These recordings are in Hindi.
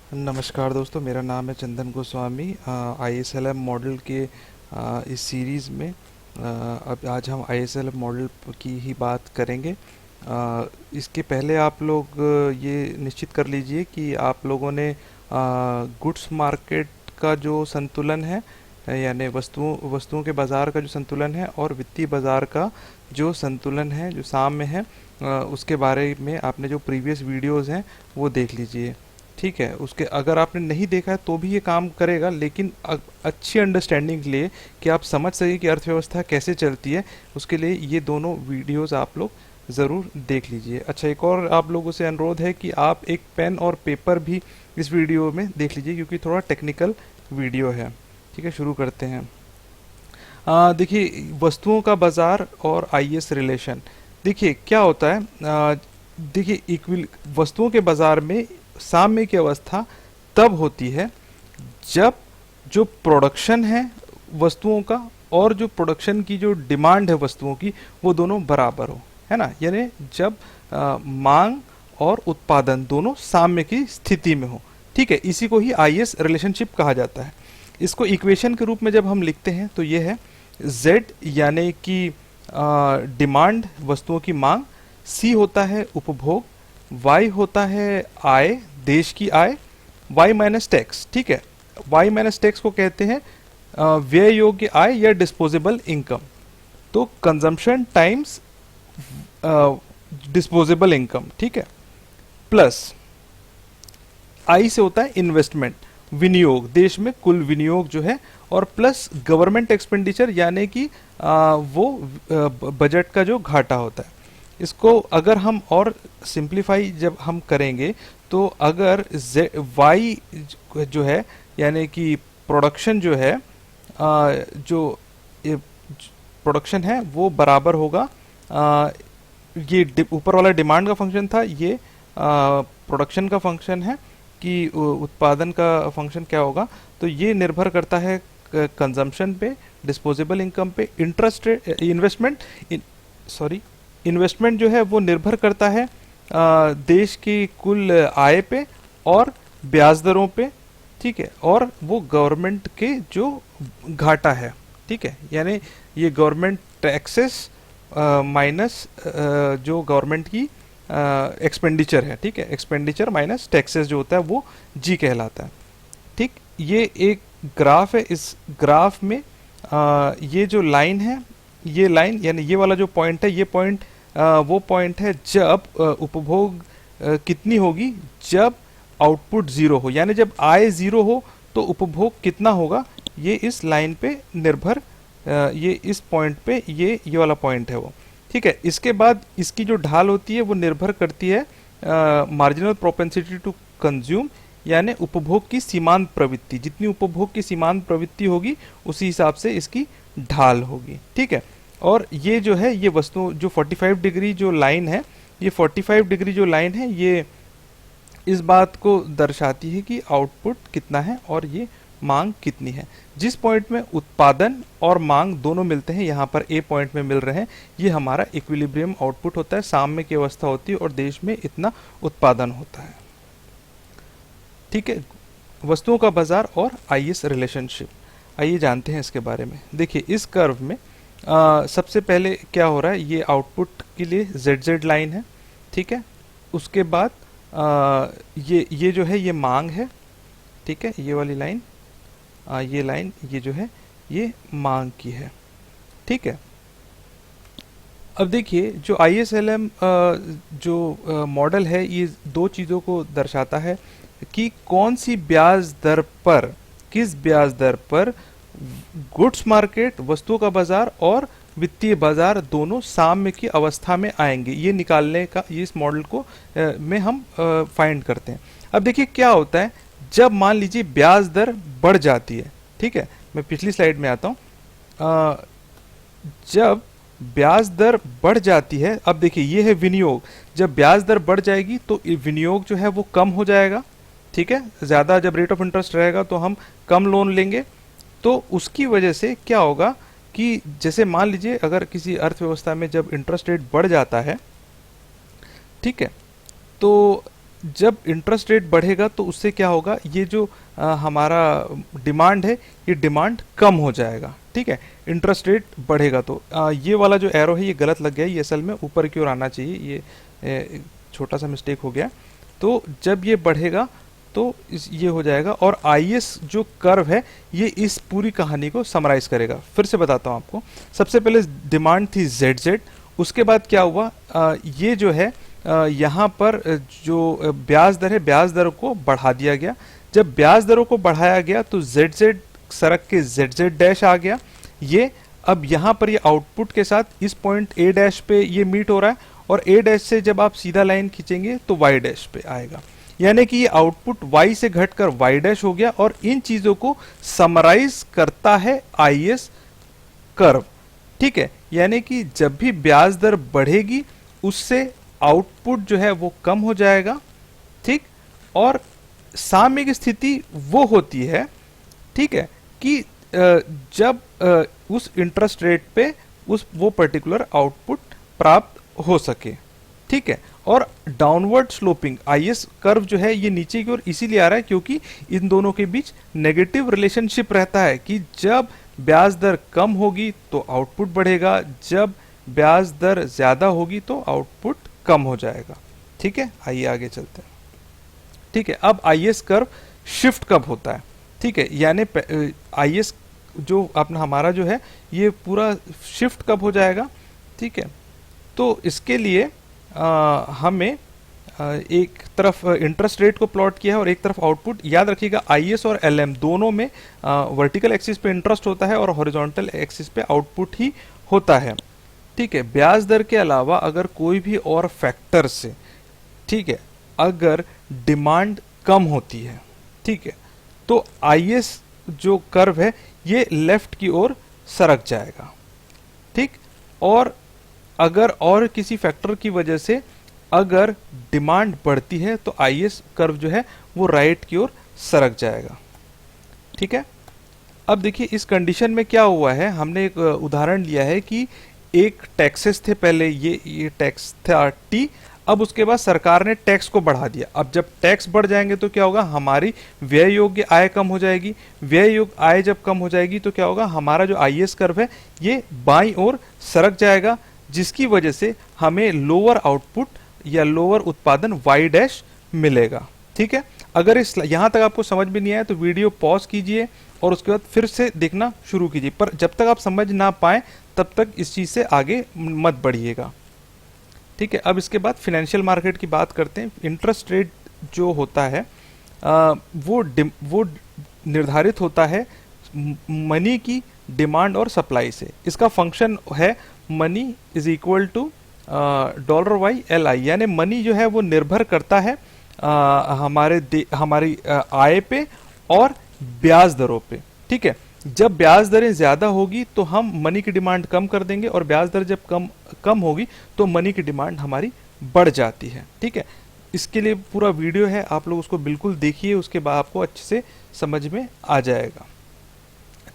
नमस्कार दोस्तों, मेरा नाम है चंदन गोस्वामी। ISLM मॉडल के इस सीरीज़ में अब आज हम ISLM मॉडल की ही बात करेंगे। इसके पहले आप लोग ये निश्चित कर लीजिए कि आप लोगों ने गुड्स मार्केट का जो संतुलन है, यानी वस्तुओं के बाज़ार का जो संतुलन है और वित्तीय बाज़ार का जो संतुलन है, जो साम्य है, उसके बारे में आपने जो प्रीवियस वीडियोस हैं वो देख लीजिए। ठीक है, उसके अगर आपने नहीं देखा है तो भी ये काम करेगा, लेकिन अच्छी अंडरस्टैंडिंग के लिए कि आप समझ सके कि अर्थव्यवस्था कैसे चलती है, उसके लिए ये दोनों वीडियोस आप लोग ज़रूर देख लीजिए। अच्छा, एक और आप लोगों से अनुरोध है कि आप एक पेन और पेपर भी इस वीडियो में देख लीजिए, क्योंकि थोड़ा टेक्निकल वीडियो है। ठीक है, शुरू करते हैं। देखिए, वस्तुओं का बाजार और IS रिलेशन। देखिए क्या होता है। देखिए, इक्विल वस्तुओं के बाजार में साम्य की अवस्था तब होती है जब जो प्रोडक्शन है वस्तुओं का और जो प्रोडक्शन की जो डिमांड है वस्तुओं की, वो दोनों बराबर हो, है ना। यानी जब मांग और उत्पादन दोनों साम्य की स्थिति में हो। ठीक है, इसी को ही IS रिलेशनशिप कहा जाता है। इसको इक्वेशन के रूप में जब हम लिखते हैं तो ये है Z, यानी कि डिमांड वस्तुओं की मांग, C होता है उपभोग, Y होता है आय, देश की आय, Y माइनस टैक्स। ठीक है, Y माइनस टैक्स को कहते हैं व्यय योग्य आय या डिस्पोजेबल इनकम। तो कंजम्पशन टाइम्स डिस्पोजेबल इनकम। ठीक है, प्लस आई से होता है इन्वेस्टमेंट, विनियोग, देश में कुल विनियोग जो है, और प्लस गवर्नमेंट एक्सपेंडिचर, यानी कि वो बजट का जो घाटा होता है। इसको अगर हम और सिंप्लीफाई जब हम करेंगे तो अगर वाई जो है, यानी कि प्रोडक्शन जो है, जो प्रोडक्शन है वो बराबर होगा, ये ऊपर वाला डिमांड का फंक्शन था, ये प्रोडक्शन का फंक्शन है कि उत्पादन का फंक्शन क्या होगा। तो ये निर्भर करता है कंजम्पशन पे, डिस्पोजेबल इनकम पे, इंटरेस्ट रेट, इन्वेस्टमेंट जो है वो निर्भर करता है देश की कुल आय पे और ब्याज दरों पे। ठीक है, और वो गवर्नमेंट के जो घाटा है। ठीक है, यानी ये गवर्नमेंट टैक्सेस माइनस जो गवर्नमेंट की एक्सपेंडिचर है। ठीक है, एक्सपेंडिचर माइनस टैक्सेस जो होता है वो G कहलाता है। ठीक, ये एक ग्राफ है। इस ग्राफ में ये जो लाइन है, ये लाइन यानी ये वाला जो पॉइंट है, ये पॉइंट वो पॉइंट है जब उपभोग कितनी होगी, जब आउटपुट ज़ीरो हो, यानी जब आय ज़ीरो हो तो उपभोग कितना होगा, ये इस लाइन पे निर्भर, ये इस पॉइंट पे, ये वाला पॉइंट है वो। ठीक है, इसके बाद इसकी जो ढाल होती है वो निर्भर करती है मार्जिनल प्रोपेंसिटी टू कंज्यूम, यानी उपभोग की सीमांत प्रवृत्ति। जितनी उपभोग की सीमांत प्रवृत्ति होगी उसी हिसाब से इसकी ढाल होगी। ठीक है, और ये जो है, ये वस्तु जो 45 डिग्री जो लाइन है, ये 45 डिग्री जो लाइन है, ये इस बात को दर्शाती है कि आउटपुट कितना है और ये मांग कितनी है। जिस पॉइंट में उत्पादन और मांग दोनों मिलते हैं, यहाँ पर ए पॉइंट में मिल रहे हैं, ये हमारा इक्विलिब्रियम आउटपुट होता है, साम्य की अवस्था होती है और देश में इतना उत्पादन होता है। ठीक है, वस्तुओं का बाजार और IS रिलेशनशिप, आइए जानते हैं इसके बारे में। देखिए, इस कर्व में सबसे पहले क्या हो रहा है, ये आउटपुट के लिए ZZ लाइन है। ठीक है, उसके बाद ये जो है ये मांग है। ठीक है, ये वाली लाइन, ये लाइन, ये जो है ये मांग की है। ठीक है, अब देखिए जो ISLM जो मॉडल है, ये दो चीज़ों को दर्शाता है कि कौन सी ब्याज दर पर, किस ब्याज दर पर गुड्स मार्केट, वस्तुओं का बाजार और वित्तीय बाजार दोनों साम्य की अवस्था में आएंगे, ये निकालने का, ये इस मॉडल को में हम फाइंड करते हैं। अब देखिए क्या होता है, जब मान लीजिए ब्याज दर बढ़ जाती है। ठीक है, मैं पिछली स्लाइड में आता हूँ। जब ब्याज दर बढ़ जाती है, अब देखिए ये है विनियोग, जब ब्याज दर बढ़ जाएगी तो विनियोग जो है वो कम हो जाएगा। ठीक है, ज़्यादा जब रेट ऑफ इंटरेस्ट रहेगा तो हम कम लोन लेंगे, तो उसकी वजह से क्या होगा कि जैसे मान लीजिए अगर किसी अर्थव्यवस्था में जब इंटरेस्ट रेट बढ़ जाता है, ठीक है, तो जब इंटरेस्ट रेट बढ़ेगा तो उससे क्या होगा, ये जो हमारा डिमांड है ये डिमांड कम हो जाएगा, ठीक है। इंटरेस्ट रेट बढ़ेगा तो ये वाला जो एरो है ये गलत लग गया, ये असल में ऊपर की ओर आना चाहिए, ये छोटा सा मिस्टेक हो गया। तो जब ये बढ़ेगा तो ये हो जाएगा, और आईएस जो कर्व है ये इस पूरी कहानी को समराइज करेगा। फिर से बताता हूँ आपको। सबसे पहले डिमांड थी ZZ, उसके बाद क्या हुआ, ये जो है यहाँ पर जो ब्याज दर है, ब्याज दर को बढ़ा दिया गया। जब ब्याज दरों को बढ़ाया गया तो ZZ सरक के ZZ डैश आ गया। ये अब यहाँ पर ये आउटपुट के साथ इस पॉइंट A डैश पे ये मीट हो रहा है, और A डैश से जब आप सीधा लाइन खींचेंगे तो Y डैश पे आएगा, यानी कि ये आउटपुट Y से घटकर Y डैश हो गया। और इन चीजों को समराइज करता है आईएस कर्व, ठीक है। यानी कि जब भी ब्याज दर बढ़ेगी उससे आउटपुट जो है वो कम हो जाएगा, ठीक। और सामयिक स्थिति वो होती है, ठीक है, कि जब उस इंटरेस्ट रेट पे वो पर्टिकुलर आउटपुट प्राप्त हो सके, ठीक है। और डाउनवर्ड स्लोपिंग आईएस कर्व जो है ये नीचे की ओर इसीलिए आ रहा है क्योंकि इन दोनों के बीच नेगेटिव रिलेशनशिप रहता है कि जब ब्याज दर कम होगी तो आउटपुट बढ़ेगा, जब ब्याज दर ज्यादा होगी तो आउटपुट कम हो जाएगा, ठीक है। आइए आगे चलते हैं, ठीक है। अब आईएस कर्व शिफ्ट कब होता है, ठीक है, यानी आईएस जो अपना हमारा जो है ये पूरा शिफ्ट कब हो जाएगा, ठीक है। तो इसके लिए हमें एक तरफ इंटरेस्ट रेट को प्लॉट किया है और एक तरफ आउटपुट। याद रखिएगा आईएस और एलएम दोनों में वर्टिकल एक्सिस पे इंटरेस्ट होता है और हॉरिजॉन्टल एक्सिस पे आउटपुट ही होता है, ठीक है। ब्याज दर के अलावा अगर कोई भी और फैक्टर से, ठीक है, अगर डिमांड कम होती है, ठीक है, तो आईएस जो कर्व है ये लेफ्ट की ओर सरक जाएगा, ठीक। और अगर और किसी फैक्टर की वजह से अगर डिमांड बढ़ती है तो आईएस कर्व जो है वो राइट की ओर सरक जाएगा, ठीक है। अब देखिए इस कंडीशन में क्या हुआ है, हमने एक उदाहरण लिया है कि एक टैक्सेस थे पहले, ये टैक्स था टी, अब उसके बाद सरकार ने टैक्स को बढ़ा दिया। अब जब टैक्स बढ़ जाएंगे तो क्या होगा, हमारी व्यय योग्य आय कम हो जाएगी। व्यय योग्य आय जब कम हो जाएगी तो क्या होगा, हमारा जो आईएस कर्व है ये बाईं ओर सरक जाएगा, जिसकी वजह से हमें लोअर आउटपुट या लोअर उत्पादन वाई डैश मिलेगा, ठीक है। अगर इस यहां तक आपको समझ में नहीं आया तो वीडियो पॉज कीजिए और उसके बाद फिर से देखना शुरू कीजिए, पर जब तक आप समझ ना पाए तब तक इस चीज से आगे मत बढ़िएगा, ठीक है। अब इसके बाद फाइनेंशियल मार्केट की बात करते हैं। इंटरेस्ट रेट जो होता है वो निर्धारित होता है मनी की डिमांड और सप्लाई से। इसका फंक्शन है money is equal to $Y/LI, यानी मनी जो है वो निर्भर करता है हमारी आय पे और ब्याज दरों पे, ठीक है। जब ब्याज दरें ज्यादा होगी तो हम मनी की डिमांड कम कर देंगे, और ब्याज दर जब कम होगी तो मनी की डिमांड हमारी बढ़ जाती है, ठीक है। इसके लिए पूरा वीडियो है, आप लोग उसको बिल्कुल देखिए, उसके बाद आपको अच्छे से समझ में आ जाएगा,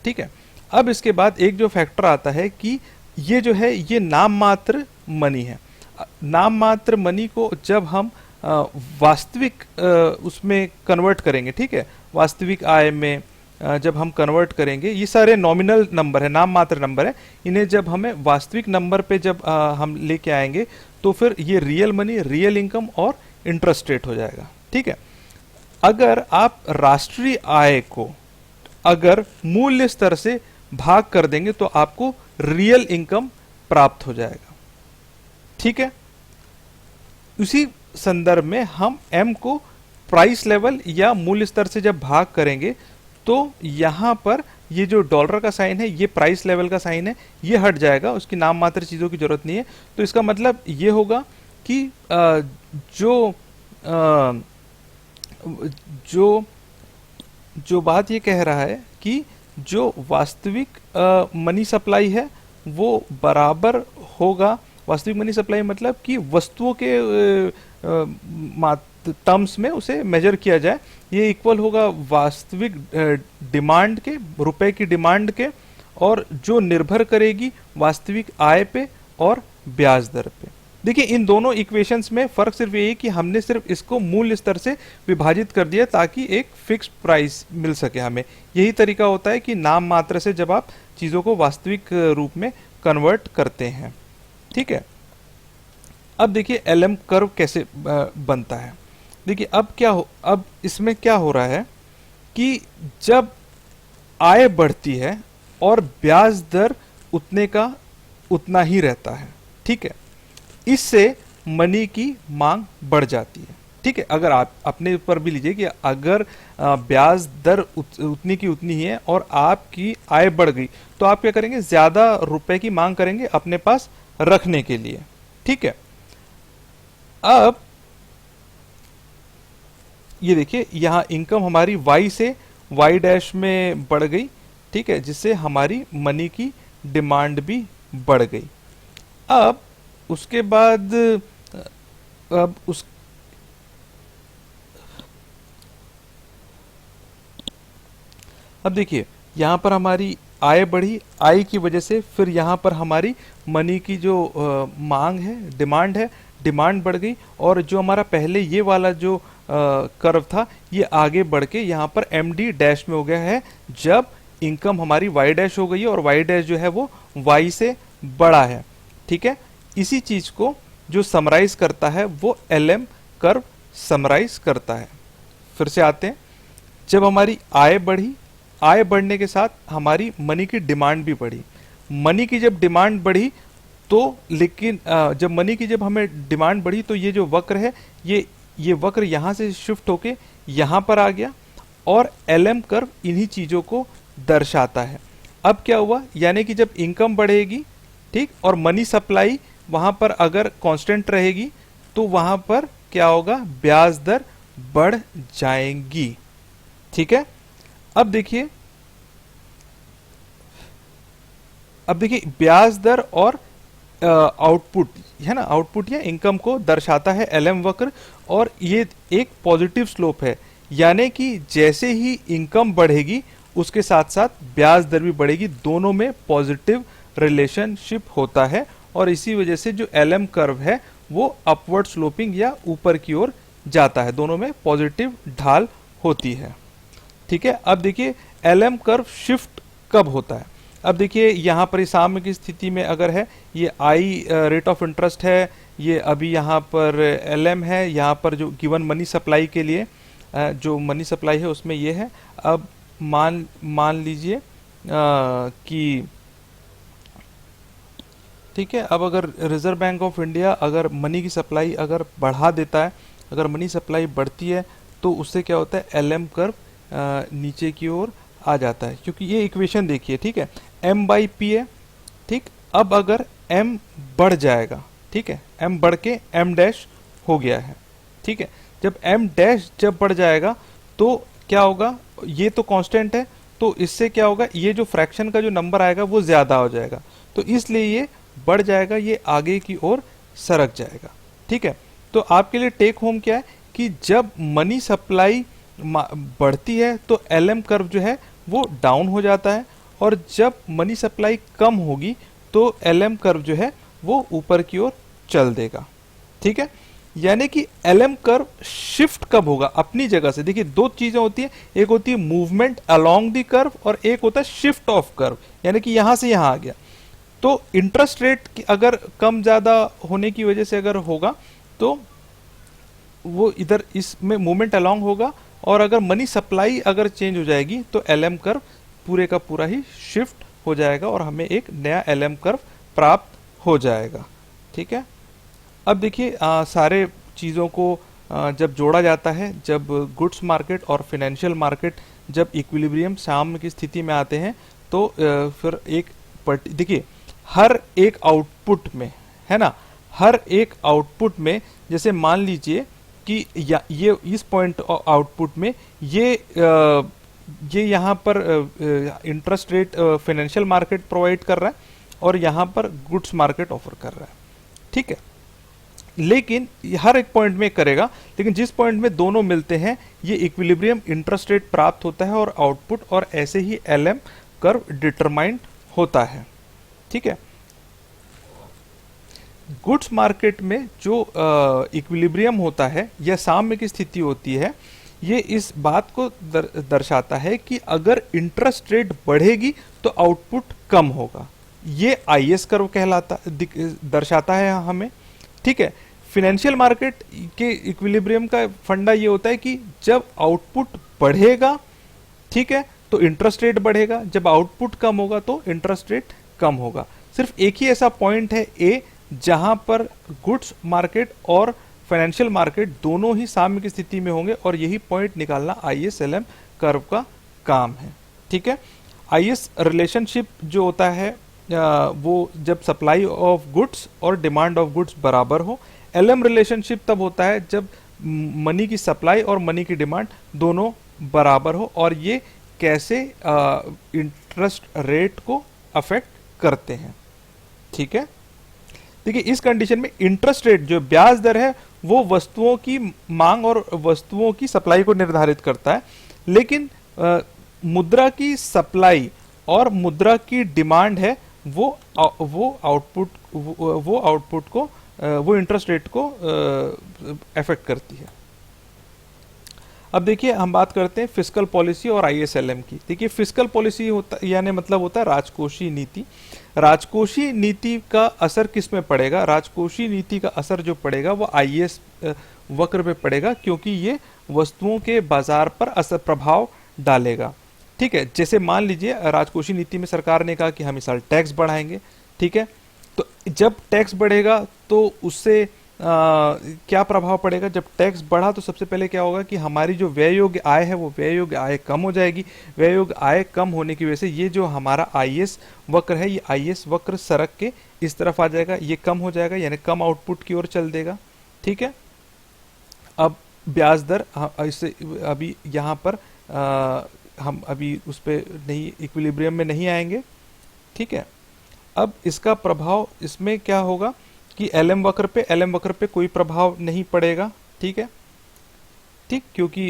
ठीक है। अब इसके बाद एक जो फैक्टर आता है कि ये जो है ये नाम मात्र मनी है। नाम मात्र मनी को जब हम वास्तविक उसमें कन्वर्ट करेंगे, ठीक है, वास्तविक आय में जब हम कन्वर्ट करेंगे, ये सारे नॉमिनल नंबर है, नाम मात्र नंबर है, इन्हें जब हमें वास्तविक नंबर पे जब हम लेके आएंगे तो फिर ये रियल मनी, रियल इनकम और इंटरेस्ट रेट हो जाएगा, ठीक है। अगर आप राष्ट्रीय आय को अगर मूल्य स्तर से भाग कर देंगे तो आपको रियल इनकम प्राप्त हो जाएगा, ठीक है। उसी संदर्भ में हम एम को प्राइस लेवल या मूल्य स्तर से जब भाग करेंगे तो यहां पर ये जो डॉलर का साइन है ये प्राइस लेवल का साइन है, ये हट जाएगा, उसकी नाम मात्र चीजों की जरूरत नहीं है। तो इसका मतलब ये होगा कि जो बात ये कह रहा है कि जो वास्तविक मनी सप्लाई है वो बराबर होगा। वास्तविक मनी सप्लाई मतलब कि वस्तुओं के टर्म्स में उसे मेजर किया जाए, ये इक्वल होगा वास्तविक डिमांड के, रुपए की डिमांड के, और जो निर्भर करेगी वास्तविक आय पे और ब्याज दर पे, देखिए इन दोनों इक्वेशंस में फर्क सिर्फ यही कि हमने सिर्फ इसको मूल स्तर से विभाजित कर दिया ताकि एक फिक्स प्राइस मिल सके हमें। यही तरीका होता है कि नाम मात्र से जब आप चीज़ों को वास्तविक रूप में कन्वर्ट करते हैं। ठीक है, अब देखिए एलएम कर्व कैसे बनता है। देखिए अब इसमें क्या हो रहा है कि जब आय बढ़ती है और ब्याज दर उतने का उतना ही रहता है। ठीक है, इससे मनी की मांग बढ़ जाती है। ठीक है, अगर आप अपने ऊपर भी लीजिए कि अगर ब्याज दर उतनी की उतनी ही है और आपकी आय बढ़ गई तो आप क्या करेंगे, ज्यादा रुपए की मांग करेंगे अपने पास रखने के लिए। ठीक है, अब ये देखिए यहां इनकम हमारी वाई से वाई डैश में बढ़ गई। ठीक है, जिससे हमारी मनी की डिमांड भी बढ़ गई। अब उसके बाद अब उस अब देखिए यहाँ पर हमारी आय बढ़ी, आय की वजह से फिर यहाँ पर हमारी मनी की जो मांग है, डिमांड है, डिमांड बढ़ गई और जो हमारा पहले ये वाला जो कर्व था ये आगे बढ़ के यहाँ पर एम डी डैश में हो गया है जब इनकम हमारी वाई डैश हो गई है और वाई डैश जो है वो वाई से बड़ा है। ठीक है, इसी चीज को जो समराइज करता है वो एल एम कर्व समराइज करता है। फिर से आते हैं, जब हमारी आय बढ़ी, आय बढ़ने के साथ हमारी मनी की डिमांड भी बढ़ी। मनी की जब डिमांड बढ़ी तो लेकिन जब मनी की जब हमें डिमांड बढ़ी तो ये जो वक्र है ये वक्र यहाँ से शिफ्ट होके यहाँ पर आ गया और एल एम कर्व इन्हीं चीजों को दर्शाता है। अब क्या हुआ, यानी कि जब इनकम बढ़ेगी, ठीक, और मनी सप्लाई वहां पर अगर कांस्टेंट रहेगी तो वहां पर क्या होगा, ब्याज दर बढ़ जाएंगी। ठीक है, अब देखिए ब्याज दर और आउटपुट है ना, आउटपुट या इनकम को दर्शाता है एल एम वक्र और ये एक पॉजिटिव स्लोप है, यानी कि जैसे ही इनकम बढ़ेगी उसके साथ साथ ब्याज दर भी बढ़ेगी, दोनों में पॉजिटिव रिलेशनशिप होता है और इसी वजह से जो एल एम कर्व है वो अपवर्ड स्लोपिंग या ऊपर की ओर जाता है, दोनों में पॉजिटिव ढाल होती है। ठीक है, अब देखिए एल एम कर्व शिफ्ट कब होता है। अब देखिए यहाँ पर साम्य की स्थिति में अगर है ये आई रेट ऑफ इंटरेस्ट है, ये अभी यहाँ पर एल एम है, यहाँ पर जो गिवन मनी सप्लाई के लिए जो मनी सप्लाई है उसमें ये है। अब मान लीजिए कि ठीक है, अब अगर रिजर्व बैंक ऑफ इंडिया अगर मनी की सप्लाई अगर बढ़ा देता है, अगर मनी सप्लाई बढ़ती है तो उससे क्या होता है, एल एम कर्व नीचे की ओर आ जाता है, क्योंकि ये इक्वेशन देखिए, ठीक है, m बाई पी है। ठीक, अब अगर m बढ़ जाएगा, ठीक है, m बढ़ के m डैश हो गया है। ठीक है, जब m डैश जब बढ़ जाएगा तो क्या होगा, ये तो कांस्टेंट है तो इससे क्या होगा, ये जो फ्रैक्शन का जो नंबर आएगा वो ज्यादा हो जाएगा तो इसलिए ये बढ़ जाएगा, ये आगे की ओर सरक जाएगा। ठीक है, तो आपके लिए टेक होम क्या है कि जब मनी सप्लाई बढ़ती है तो एल एम कर्व जो है वो डाउन हो जाता है और जब मनी सप्लाई कम होगी तो एल एम कर्व जो है वो ऊपर की ओर चल देगा। ठीक है, यानी कि एल एम कर्व शिफ्ट कब होगा अपनी जगह से। देखिए दो चीजें होती है, एक होती है मूवमेंट अलोंग द कर्व और एक होता है शिफ्ट ऑफ कर्व, यानी कि यहां से यहां आ गया। तो इंटरेस्ट रेट अगर कम ज्यादा होने की वजह से अगर होगा तो वो इधर इसमें मूवमेंट अलोंग होगा और अगर मनी सप्लाई अगर चेंज हो जाएगी तो एल एम कर्व पूरे का पूरा ही शिफ्ट हो जाएगा और हमें एक नया एल एम कर्व प्राप्त हो जाएगा। ठीक है, अब देखिए सारे चीज़ों को जब जोड़ा जाता है, जब गुड्स मार्केट और फाइनेंशियल मार्केट जब इक्विलिब्रियम साम्य की स्थिति में आते हैं तो फिर एक देखिए हर एक आउटपुट में है ना, हर एक आउटपुट में जैसे मान लीजिए कि ये इस पॉइंट आउटपुट में ये यहाँ पर interest rate financial market provide कर रहा है और यहाँ पर गुड्स मार्केट ऑफर कर रहा है। ठीक है, लेकिन हर एक पॉइंट में करेगा, लेकिन जिस पॉइंट में दोनों मिलते हैं ये इक्विलिब्रियम इंटरेस्ट रेट प्राप्त होता है और आउटपुट और ऐसे ही एल एम कर्व डिटरमाइंड होता है। ठीक है, गुड्स मार्केट में जो इक्विलिब्रियम होता है या साम्य की स्थिति होती है, ये इस बात को दर्शाता है कि अगर इंटरेस्ट रेट बढ़ेगी तो आउटपुट कम होगा। ये आईएस कर्व कहलाता दर्शाता है हमें। ठीक है, फिनेंशियल मार्केट के इक्विलिब्रियम का फंडा ये होता है कि जब आउटपुट बढ़ेगा, ठीक है, तो इंटरेस्ट रेट बढ़ेगा, जब आउटपुट कम होगा तो इंटरेस्ट रेट कम होगा। सिर्फ एक ही ऐसा पॉइंट है ए जहां पर गुड्स मार्केट और फाइनेंशियल मार्केट दोनों ही साम्य की स्थिति में होंगे, और यही पॉइंट निकालना आईएसएलएम कर्व का काम है। ठीक है, आईएस रिलेशनशिप जो होता है वो जब सप्लाई ऑफ गुड्स और डिमांड ऑफ गुड्स बराबर हो। एलएम रिलेशनशिप तब होता है जब मनी की सप्लाई और मनी की डिमांड दोनों बराबर हो, और ये कैसे इंटरेस्ट रेट को अफेक्ट करते हैं। ठीक है, देखिए इस कंडीशन में इंटरेस्ट रेट जो ब्याज दर है वो वस्तुओं की मांग और वस्तुओं की सप्लाई को निर्धारित करता है, लेकिन मुद्रा की सप्लाई और मुद्रा की डिमांड है वो आउटपुट को वो इंटरेस्ट रेट को अफेक्ट करती है। अब देखिए हम बात करते हैं फिस्कल पॉलिसी और आईएसएलएम की। देखिए फिस्कल पॉलिसी होता यानी मतलब होता है राजकोषीय नीति। राजकोषीय नीति का असर किस में पड़ेगा? राजकोषीय नीति का असर जो पड़ेगा वो आईएस वक्र पे पड़ेगा, क्योंकि ये वस्तुओं के बाजार पर असर प्रभाव डालेगा। ठीक है, जैसे मान लीजिए राजकोषीय नीति में सरकार ने कहा कि हम इस साल टैक्स बढ़ाएंगे। ठीक है, तो जब टैक्स बढ़ेगा तो उससे क्या प्रभाव पड़ेगा? जब टैक्स बढ़ा तो सबसे पहले क्या होगा कि हमारी जो व्यय योग्य आय है वो व्यय योग्य आय कम हो जाएगी। व्यय योग्य आय कम होने की वजह से ये जो हमारा आईएस वक्र है, ये आईएस वक्र सरक के इस तरफ आ जाएगा, ये कम हो जाएगा, यानी कम आउटपुट की ओर चल देगा। ठीक है, अब ब्याज दर इससे अभी यहाँ पर हम अभी उस पर नहीं, इक्विलिब्रियम में नहीं आएंगे। ठीक है, अब इसका प्रभाव इसमें क्या होगा कि एलएम वक्र पे कोई प्रभाव नहीं पड़ेगा। ठीक है, ठीक, क्योंकि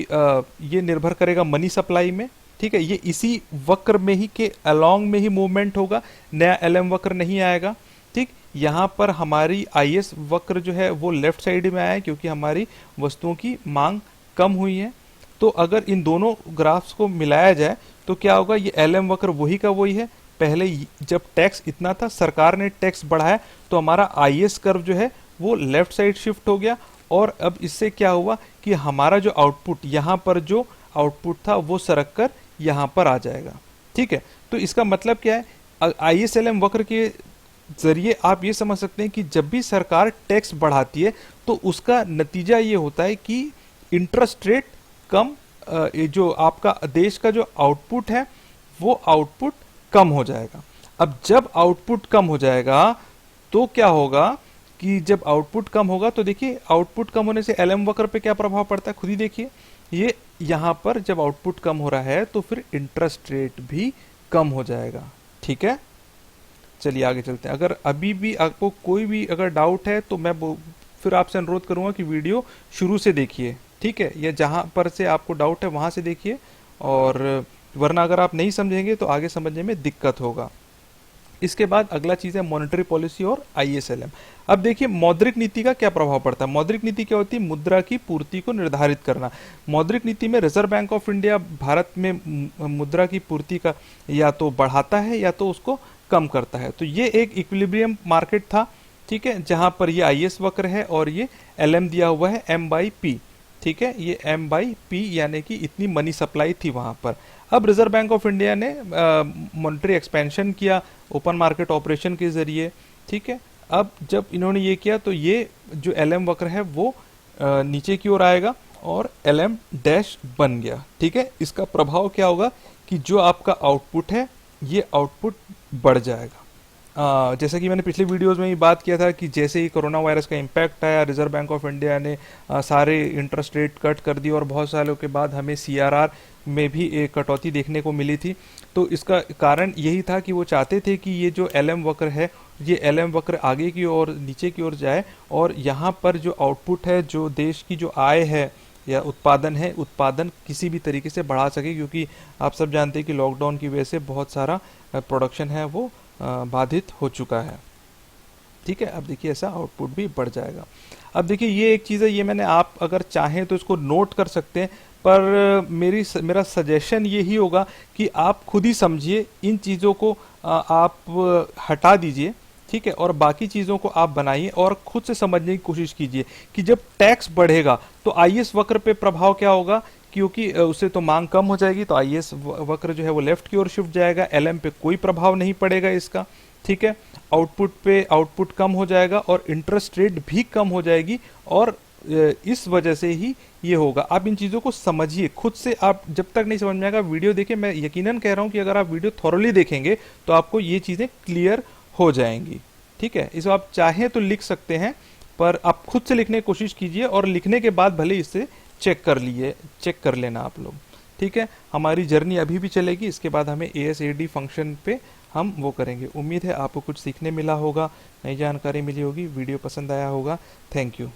ये निर्भर करेगा मनी सप्लाई में। ठीक है, ये इसी वक्र में ही के अलोंग में ही मूवमेंट होगा, नया एलएम वक्र नहीं आएगा। ठीक, यहाँ पर हमारी आईएस वक्र जो है वो लेफ्ट साइड में आया है, क्योंकि हमारी वस्तुओं की मांग कम हुई है। तो अगर इन दोनों ग्राफ्स को मिलाया जाए तो क्या होगा? ये एलएम वक्र वही का वही है। पहले जब टैक्स इतना था, सरकार ने टैक्स बढ़ाया तो हमारा आईएस कर्व जो है वो लेफ्ट साइड शिफ्ट हो गया, और अब इससे क्या हुआ कि हमारा जो आउटपुट, यहाँ पर जो आउटपुट था वो सरक कर यहाँ पर आ जाएगा। ठीक है, तो इसका मतलब क्या है? आईएसएलएम वक्र के जरिए आप ये समझ सकते हैं कि जब भी सरकार टैक्स बढ़ाती है तो उसका नतीजा ये होता है कि इंटरेस्ट रेट कम, जो आपका देश का जो आउटपुट है वो आउटपुट कम हो जाएगा। अब जब आउटपुट कम हो जाएगा तो क्या होगा कि जब आउटपुट कम होगा तो देखिए आउटपुट कम होने से एलएम वक्र पे क्या प्रभाव पड़ता है, खुद ही देखिए। ये यहाँ पर जब आउटपुट कम हो रहा है तो फिर इंटरेस्ट रेट भी कम हो जाएगा। ठीक है, चलिए आगे चलते हैं। अगर अभी भी आपको कोई भी अगर डाउट है तो मैं फिर आपसे अनुरोध करूंगा कि वीडियो शुरू से देखिए। ठीक है, या जहां पर से आपको डाउट है वहां से देखिए, और वरना अगर आप नहीं समझेंगे तो आगे समझने में दिक्कत होगा। इसके बाद अगला चीज है मॉनेटरी पॉलिसी और आईएसएलएम। अब देखिए मौद्रिक नीति का क्या प्रभाव पड़ता है। मौद्रिक नीति क्या होती है? मुद्रा की पूर्ति को निर्धारित करना। मौद्रिक नीति में reserve bank of India Bharat में मुद्रा की पूर्ति का या तो बढ़ाता है या तो उसको कम करता है। तो ये एक इक्विलिब्रियम मार्केट था। ठीक है, जहां पर ये आईएस वक्र है और ये एलएम दिया हुआ है M/P। ठीक है, ये M/P यानी कि इतनी मनी सप्लाई थी वहां पर। अब रिजर्व बैंक ऑफ इंडिया ने मॉनेटरी एक्सपेंशन किया ओपन मार्केट ऑपरेशन के जरिए। ठीक है, अब जब इन्होंने ये किया तो ये जो एलएम वक्र है वो नीचे की ओर आएगा और एलएम डैश बन गया। ठीक है, इसका प्रभाव क्या होगा कि जो आपका आउटपुट है ये आउटपुट बढ़ जाएगा। जैसा कि मैंने पिछले वीडियोस में ही बात किया था कि जैसे ही कोरोना वायरस का इम्पैक्ट आया, रिजर्व बैंक ऑफ इंडिया ने सारे इंटरेस्ट रेट कट कर दिए और बहुत सालों के बाद हमें सीआरआर में भी एक कटौती देखने को मिली थी। तो इसका कारण यही था कि वो चाहते थे कि ये जो एलएम वक्र है, ये एलएम वक्र आगे की ओर नीचे की ओर जाए, और यहाँ पर जो आउटपुट है, जो देश की जो आय है या उत्पादन है, उत्पादन किसी भी तरीके से बढ़ा सके, क्योंकि आप सब जानते हैं कि लॉकडाउन की वजह से बहुत सारा प्रोडक्शन है वो बाधित हो चुका है। ठीक है, अब देखिए ऐसा आउटपुट भी बढ़ जाएगा। अब देखिए ये एक चीज़ है, ये मैंने, आप अगर चाहें तो इसको नोट कर सकते हैं, पर मेरा सजेशन यही होगा कि आप खुद ही समझिए इन चीज़ों को, आप हटा दीजिए, ठीक है, और बाकी चीज़ों को आप बनाइए और खुद से समझने की कोशिश कीजिए कि जब टैक्स बढ़ेगा तो आईएस वक्र पे प्रभाव क्या होगा, क्योंकि उससे तो मांग कम हो जाएगी, तो आईएस वक्र जो है वो लेफ्ट की ओर शिफ्ट जाएगा, एलएम पे कोई प्रभाव नहीं पड़ेगा इसका, ठीक है। आउटपुट पे आउटपुट कम हो जाएगा और इंटरेस्ट रेट भी कम हो जाएगी, और इस वजह से ही ये होगा। आप इन चीज़ों को समझिए खुद से, आप जब तक नहीं समझ में आएगा वीडियो देखिए, मैं यकीनन कह रहा हूँ कि अगर आप वीडियो थॉरली देखेंगे तो आपको ये चीज़ें क्लियर हो जाएंगी, ठीक है। इसको आप चाहें तो लिख सकते हैं, पर आप खुद से लिखने की कोशिश कीजिए, और लिखने के बाद भले इससे चेक कर लेना आप लोग, ठीक है। हमारी जर्नी अभी भी चलेगी, इसके बाद हमें ASAD फंक्शन पे हम वो करेंगे। उम्मीद है आपको कुछ सीखने मिला होगा, नई जानकारी मिली होगी, वीडियो पसंद आया होगा। Thank you.